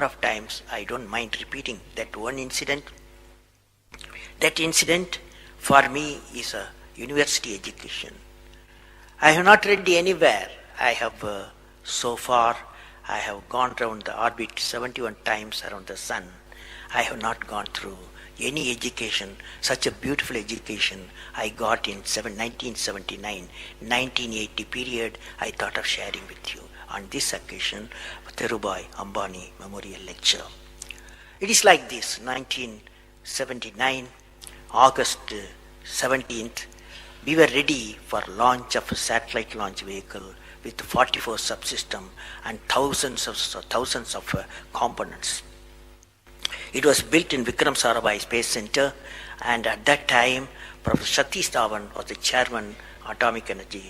number of times. I don't mind repeating that one incident. That incident for me is a university education. I have not read anywhere. I have so far, I have gone around the orbit 71 times around the sun. I have not gone through any education, such a beautiful education I got in 1979, 1980 period. I thought of sharing with you on this occasion, Dhirubhai Ambani Memorial Lecture. It is like this, 1979, August 17th, we were ready for launch of a satellite launch vehicle with 44 subsystems and thousands of components. It was built in Vikram Sarabhai Space Center, and at that time, Professor Satish Dhawan was the chairman Atomic Energy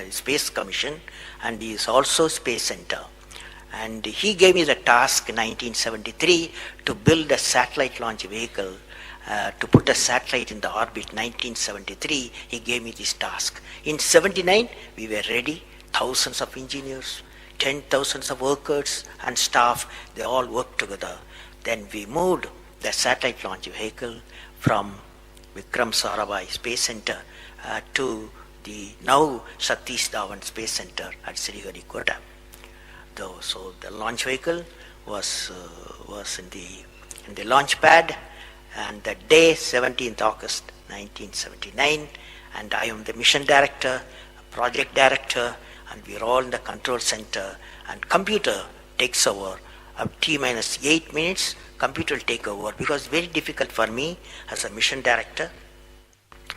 Space Commission, and he is also Space Center. And he gave me the task in 1973 to build a satellite launch vehicle, to put a satellite in the orbit. 1973, he gave me this task. In 79, we were ready. Thousands of engineers, 10,000 of workers and staff, they all worked together. Then we moved the satellite launch vehicle from Vikram Sarabhai Space Center to the now Satish Dhawan Space Center at Sriharikota. So the launch vehicle was in the launch pad, and the day 17th August 1979, and I am the mission director, project director, and we are all in the control center, and computer takes over. T minus 8 minutes, computer will take over, because it's very difficult for me as a mission director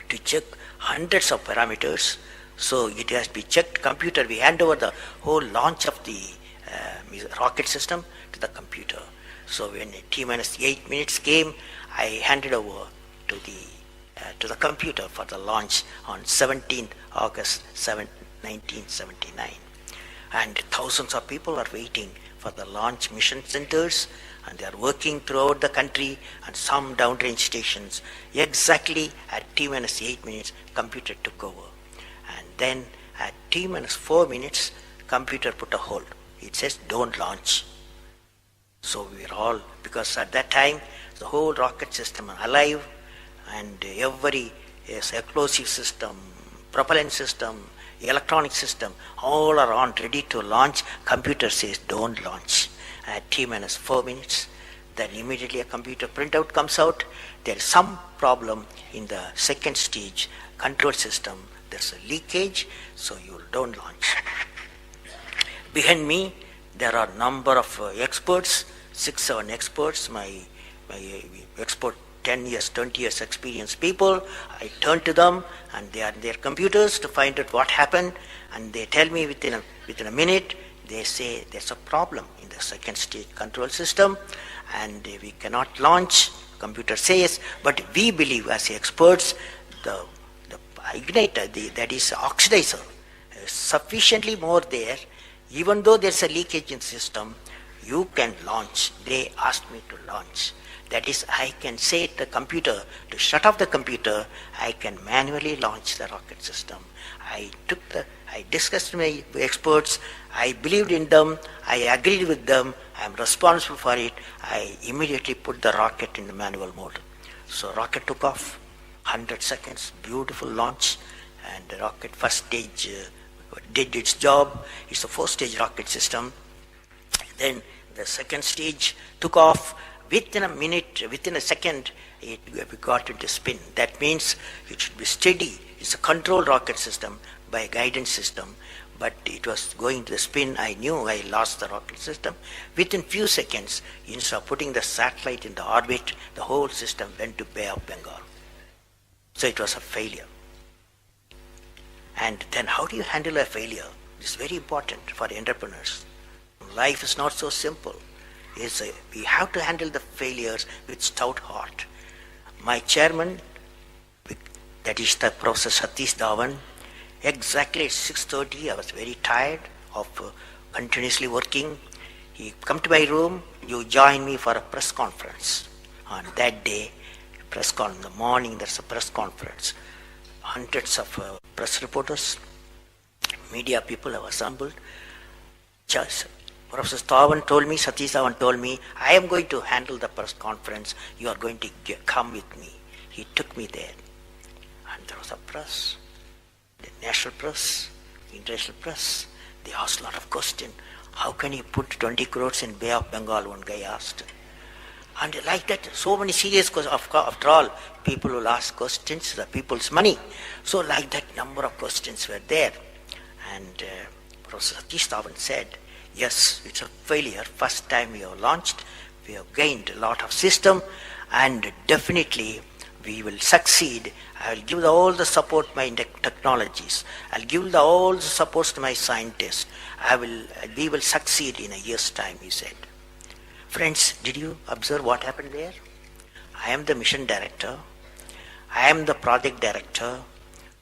to check hundreds of parameters. So it has to be checked. Computer, we hand over the whole launch of the rocket system to the computer. So when T minus 8 minutes came, I handed over to the computer for the launch on 17th August 1979. And thousands of people are waiting for the launch mission centers, and they are working throughout the country and some downrange stations. Exactly at T minus 8 minutes, computer took over. And then at T minus 4 minutes, computer put a hold. It says, don't launch. So we were all, because at that time, the whole rocket system is alive, and every explosive system, propellant system, electronic system, all are on, ready to launch. Computer says, don't launch. At T minus 4 minutes, then immediately a computer printout comes out. There is some problem in the second stage control system. There's a leakage, so you don't launch. Behind me, there are number of experts, 6-7 experts, my expert 10 years, 20 years experienced people. I turn to them, and they are in their computers to find out what happened, and they tell me within a minute. They say there's a problem in the second stage control system, and we cannot launch. Computer says, but we believe as experts, the igniter, that is oxidizer, is sufficiently more there. Even though there's a leakage in system, you can launch. They asked me to launch. That is, I can say to the computer to shut off the computer. I can manually launch the rocket system. I discussed with my experts. I believed in them. I agreed with them. I am responsible for it. I immediately put the rocket in the manual mode. So rocket took off, 100 seconds, beautiful launch, and the rocket first stage did its job. It's a 4-stage rocket system. Then the second stage took off. Within a minute, within a second, we got into spin. That means it should be steady. It's a controlled rocket system by a guidance system, but it was going to the spin. I knew I lost the rocket system. Within few seconds, instead of putting the satellite in the orbit, the whole system went to Bay of Bengal. So it was a failure. And then how do you handle a failure? It's very important for entrepreneurs. Life is not so simple. We have to handle the failures with stout heart. My chairman, that is the Professor Satish Dhawan, exactly at 6:30, I was very tired of continuously working. He come to my room, you join me for a press conference. On that day, in the morning, there's a press conference. Hundreds of press reporters, media people have assembled. Just Professor Satish Dhawan told me, I am going to handle the press conference. You are going to come with me. He took me there. And there was a press, the national press, international press. They asked a lot of questions. How can you put 20 crores in Bay of Bengal? One guy asked. And like that, so many serious questions. After all, people will ask questions, the people's money. So like that, number of questions were there. And Professor Satish Dhawan said, yes, it's a failure. First time we have launched, we have gained a lot of system, and definitely we will succeed. I will give all the support to my technologies. I'll give all the supports to my scientists. We will succeed in a year's time, he said. Friends, did you observe what happened there? I am the mission director. I am the project director.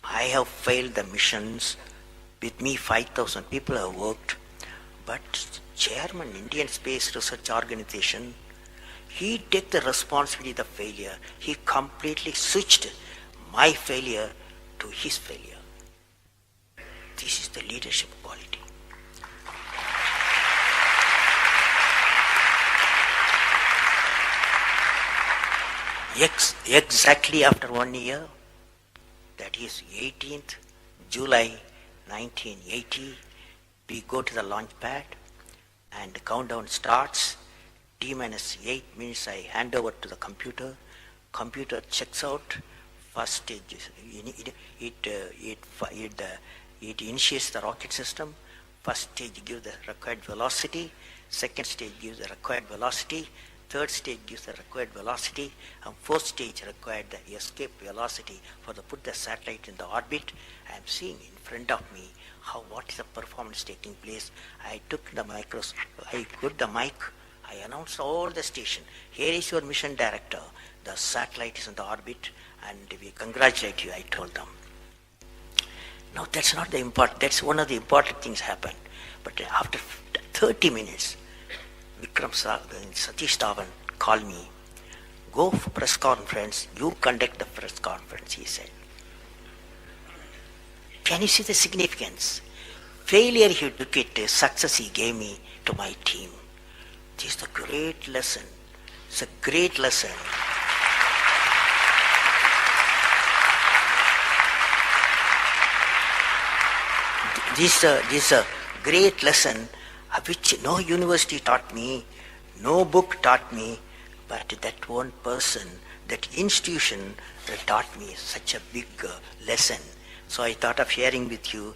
I have failed the missions. With me, 5,000 people have worked. But chairman, Indian Space Research Organization, he took the responsibility of the failure. He completely switched my failure to his failure. This is the leadership quality. Exactly after 1 year, that is 18th July 1980, we go to the launch pad and the countdown starts. T-minus 8 minutes I hand over to the computer. Computer checks out. First stage, it initiates the rocket system. First stage gives the required velocity. Second stage gives the required velocity. Third stage gives the required velocity, and fourth stage required the escape velocity for the put the satellite in the orbit. I am seeing in front of me what is the performance taking place. I took the I put the mic, I announced all the station. Here is your mission director. The satellite is in the orbit, and we congratulate you, I told them. Now that's not the important, that's one of the important things happened. But after 30 minutes, Satish Dhawan called me, go for press conference, you conduct the press conference, he said. Can you see the significance? Failure he took it, success he gave me to my team. This is a great lesson. It's a great lesson. This is a great lesson which no university taught me, no book taught me, but that one person, that institution taught me such a big lesson. So I thought of sharing with you.